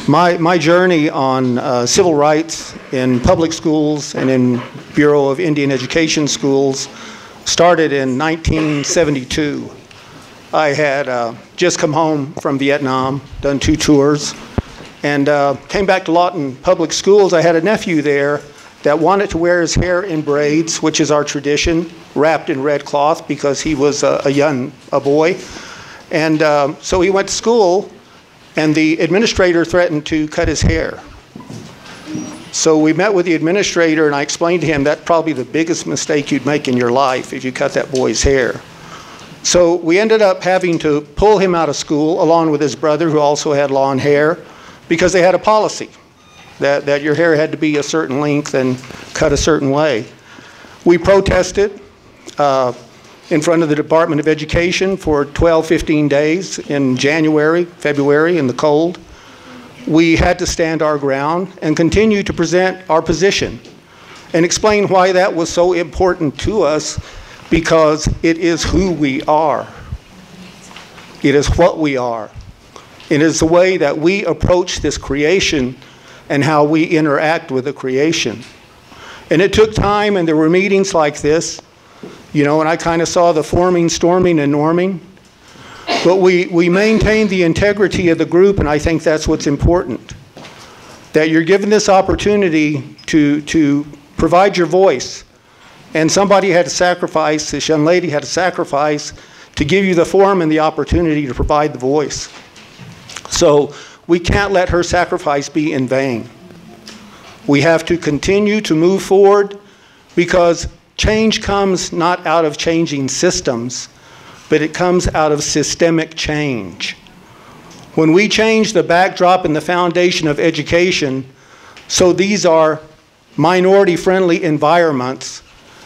My journey on civil rights in public schools and in Bureau of Indian Education schools started in 1972. I had just come home from Vietnam, done 2 tours, and came back to Lawton Public Schools. I had a nephew there that wanted to wear his hair in braids, which is our tradition, wrapped in red cloth because he was a boy. And so he went to school, and the administrator threatened to cut his hair. So we met with the administrator, and I explained to him that's probably the biggest mistake you'd make in your life if you cut that boy's hair. So we ended up having to pull him out of school, along with his brother, who also had long hair, because they had a policy that your hair had to be a certain length and cut a certain way. We protested in front of the Department of Education for 12, 15 days in January, February, in the cold. We had to stand our ground and continue to present our position and explain why that was so important to us, because it is who we are. It is what we are. It is the way that we approach this creation and how we interact with the creation. And it took time, and there were meetings like this, you know, and I kind of saw the forming, storming, and norming. But we maintained the integrity of the group, and I think that's what's important. That you're given this opportunity to provide your voice. And somebody had to sacrifice, this young lady had to sacrifice to give you the forum and the opportunity to provide the voice. So we can't let her sacrifice be in vain. We have to continue to move forward, because change comes not out of changing systems, but it comes out of systemic change. When we change the backdrop and the foundation of education, so these are minority-friendly environments,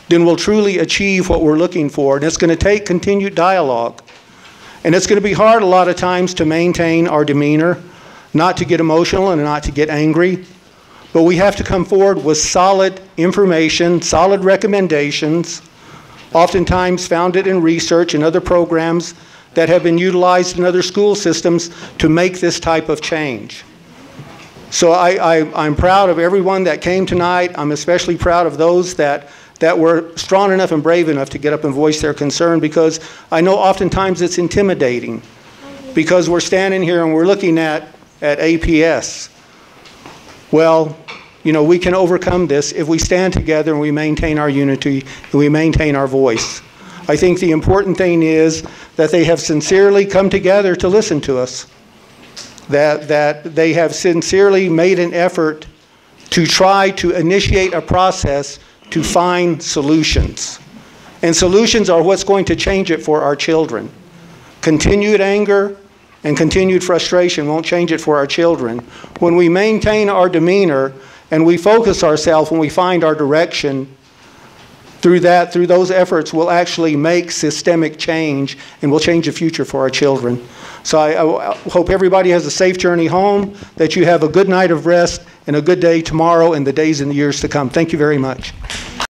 then we'll truly achieve what we're looking for. And it's going to take continued dialogue. And it's going to be hard a lot of times to maintain our demeanor, not to get emotional and not to get angry. But we have to come forward with solid information, solid recommendations, oftentimes founded in research and other programs that have been utilized in other school systems to make this type of change. So I'm proud of everyone that came tonight. I'm especially proud of those that were strong enough and brave enough to get up and voice their concern, because I know oftentimes it's intimidating, because we're standing here and we're looking at APS. Well, you know, we can overcome this if we stand together and we maintain our unity and we maintain our voice. I think the important thing is that they have sincerely come together to listen to us, that they have sincerely made an effort to try to initiate a process to find solutions. And solutions are what's going to change it for our children. Continued anger and continued frustration won't change it for our children. When we maintain our demeanor and we focus ourselves, when we find our direction, through those efforts, we'll actually make systemic change, and we'll change the future for our children. So I hope everybody has a safe journey home, that you have a good night of rest and a good day tomorrow and the days and the years to come. Thank you very much.